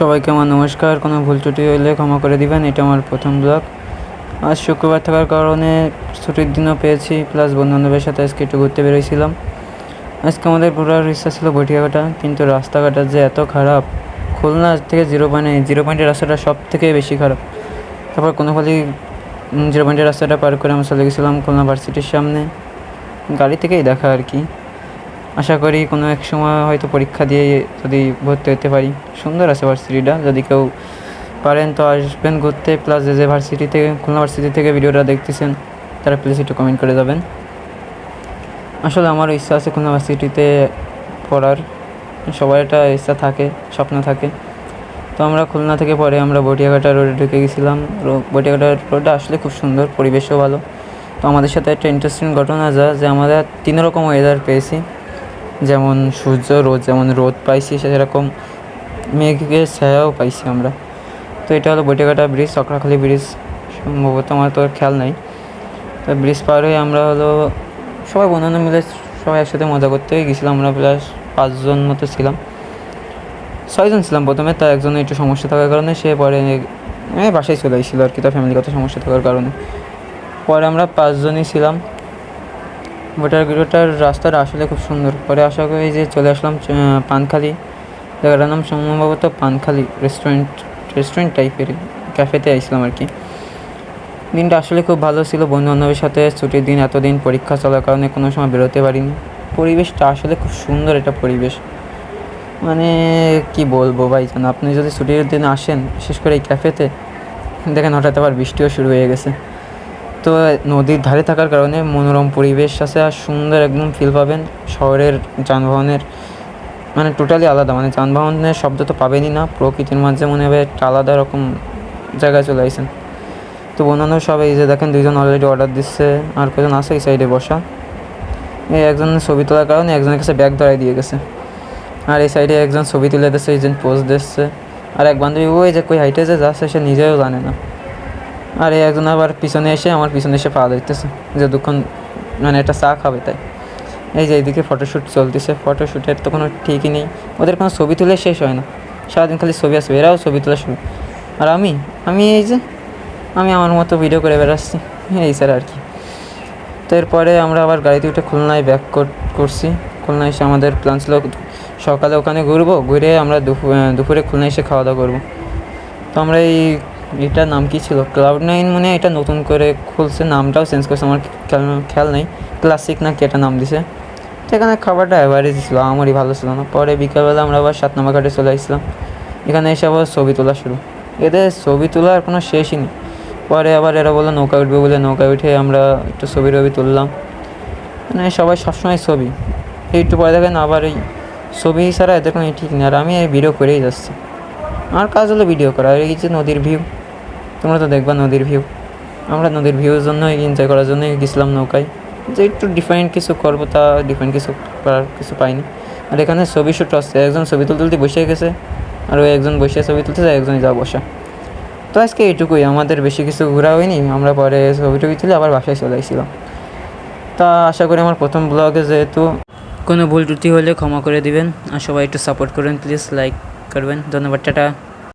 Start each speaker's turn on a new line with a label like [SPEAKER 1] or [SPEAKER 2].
[SPEAKER 1] সবাইকে আমার নমস্কার। কোনো ভুল ত্রুটি হলে ক্ষমা করে দিবেন। এটা আমার প্রথম ব্লগ। আজ শুক্রবার থাকার কারণে ছুটির দিনও পেয়েছি, প্লাস বন্ধুবান্ধবের সাথে আজকে একটু ঘুরতে বেরোইছিলাম। আজকে আমাদের ঘোরার ইচ্ছা ছিল বটিয়াঘাটা, কিন্তু রাস্তাঘাট যে এত খারাপ। খুলনা থেকে জিরো পয়েন্টের রাস্তাটা সব থেকে বেশি খারাপ। তারপর কোনোভাবেই জিরো পয়েন্টের রাস্তাটা পার করে আমরা চলে গেছিলাম খুলনা ভার্সিটির সামনে। গাড়ি থেকেই দেখা আর কি। আশা করি কোনো এক সময় হয়তো পরীক্ষা দিয়ে যদি ভর্তি হতে পারি। সুন্দর আছে ভার্সিটিটা, যদি কেউ পারেন তো আসবেন ঘুরতে। প্লাস যে ভার্সিটি থেকে, খুলনা ভার্সিটি থেকে ভিডিওটা দেখতেছেন, তারা প্লিজ একটু কমেন্ট করে যাবেন। আসলে আমারও ইচ্ছা আছে খুলনা ভার্সিটিতে পড়ার। সবার একটা ইচ্ছা থাকে, স্বপ্ন থাকে। তো আমরা খুলনা থেকে পরে আমরা বটিয়াঘাটা রোডে ঢুকে গেছিলাম। বটিয়াঘাটা রোডটা আসলে খুব সুন্দর, পরিবেশও ভালো। তো আমাদের সাথে একটা ইন্টারেস্টিং ঘটনা যে আমরা 3 রকম ওয়েদার পেয়েছি। যেমন সূর্য, যেমন রোদ পাইছি, সেরকম মেঘের ছায়াও পাইছি আমরা। তো এটা হলো বটিয়াঘাটা ব্রিজ, চক্রাখালী ব্রিজ সম্ভবত, আমার তো খেয়াল নাই। তো ব্রিজ পার হয়ে আমরা হলো সবাই বন্ধুরা মিলে সবাই একসাথে মজা করতে গেছিলাম। আমরা প্লাস 5 জন মতো ছিলাম, 6 জন ছিলাম প্রথমে। তার একজনের একটু সমস্যা থাকার কারণে সে পরে বাসায় চলে এসেছিলো আর কি, তার ফ্যামিলিগত সমস্যা থাকার কারণে। পরে আমরা 5 জনই ছিলাম। বটিয়াঘাটার রাস্তাটা আসলে খুব সুন্দর। পরে আশা করি যে চলে আসলাম পানখালি, জায়গাটার নাম সম্ভবত পানখালি রেস্টুরেন্ট টাইপের ক্যাফেতে আসলাম আর কি। দিনটা আসলে খুব ভালো ছিল বন্ধুবান্ধবের সাথে। ছুটির দিন, এতদিন পরীক্ষা চলার কারণে কোনো সময় বেরোতে পারিনি। পরিবেশটা আসলে খুব সুন্দর একটা পরিবেশ, মানে কি বলবো ভাই জান। আপনি যদি ছুটির দিন আসেন, বিশেষ করে এই ক্যাফেতে, দেখেন হঠাৎ আবার বৃষ্টিও শুরু হয়ে গেছে। তো নদীর ধারে থাকার কারণে মনোরম পরিবেশ আছে, আর সুন্দর একদম ফিল পাবেন। শহরের যানবাহনের মানে টোটালি আলাদা, মানে যানবাহনের শব্দ তো পাবেনই না। প্রকৃতির মাঝে মনে হবে একটা আলাদা রকম জায়গায় চলে আসেন। তো অন্যান্য সবাই এই যে দেখেন 2 জন অলরেডি অর্ডার দিচ্ছে, আর কজন আছে এই সাইডে বসা। এই একজন ছবি তোলার কারণে একজনের কাছে ব্যাগ ধরাই দিয়ে গেছে, আর এই সাইডে একজন ছবি তুলে দিচ্ছে, একজন পোজ দিচ্ছে। আর এক বান্ধবী ওই যে কই হাইটে যে যাচ্ছে সে নিজেও জানে না। আর এই একজন আবার আমার পিছনে এসে পা দিতেছে যে দুক্ষণ মানে একটা চা খাবে তাই। এই যে এইদিকে ফটোশ্যুট চলতেছে, ফটোশ্যুটের তো কোনো ঠিকই নেই। ওদের কোনো ছবি তুলে শেষ হয় না, সারাদিন খালি ছবি আসবে, এরাও ছবি তোলা শুরু। আর আমি এই যে আমি আমার মতো ভিডিও করে বেড়াচ্ছি, এই স্যার আর কি। তো এরপরে আমরা আবার গাড়িতে উঠে খুলনায় ব্যাক করছি। খুলনায় এসে আমাদের প্ল্যান ছিল সকালে ওখানে ঘুরবো, ঘুরে আমরা দুপুরে খুলনায় এসে খাওয়া দাওয়া করবো। তো আমরা এটার নাম কী ছিল, ক্লাউড9 মনে হয় এটা নতুন করে খুলছে, নামটাও চেঞ্জ করছে, আমার খেয়াল নেই। ক্লাসিক না কি একটা নাম দিছে। তো এখানে খাবারটা অ্যাভারেজ ছিল, আমারই ভালো ছিল না। পরে বিকালবেলা আমরা আবার 7 নম্বর ঘাটে চলে আসলাম। এখানে এসে আবার ছবি তোলা শুরু। এদের ছবি তোলার কোনো শেষই নেই। পরে আবার এরা বললো নৌকা উঠবে বলে, নৌকায় উঠে আমরা একটু ছবি তুললাম। মানে সবাই সবসময় ছবি, একটু পরে দেখেন আবার এই ছবি ছাড়া এদের কোনো ঠিক নেই। আর আমি এই ভিডিও করেই যাচ্ছি, আমার কাজ হলো ভিডিও করা। আর এই যে নদীর ভিউ, তোমরা তো দেখবা নদীর ভিউ। আমরা নদীর ভিউর জন্য এনজয় করার জন্যই গেছিলাম নৌকায়, যে একটু ডিফারেন্ট কিছু করবো, তা ডিফারেন্ট কিছু করার কিছু পাইনি। আর এখানে ছবি শ্যুট আসছে, একজন ছবি তুলতে বসে গেছে, আর ওই একজন বসে ছবি তুলতেছে, একজনই যা বসা। তো আজকে এইটুকুই, আমাদের বেশি কিছু ঘোরা হয়নি। আমরা পরে ছবি তুলে আবার বাসায় চলে আসছিলাম। তা আশা করি আমার প্রথম ব্লগে যেহেতু কোনো ভুল ত্রুটি হলে ক্ষমা করে দিবেন, আর সবাই একটু সাপোর্ট করবেন প্লিজ, লাইক করবেন। ধন্যবাদ, টাটা।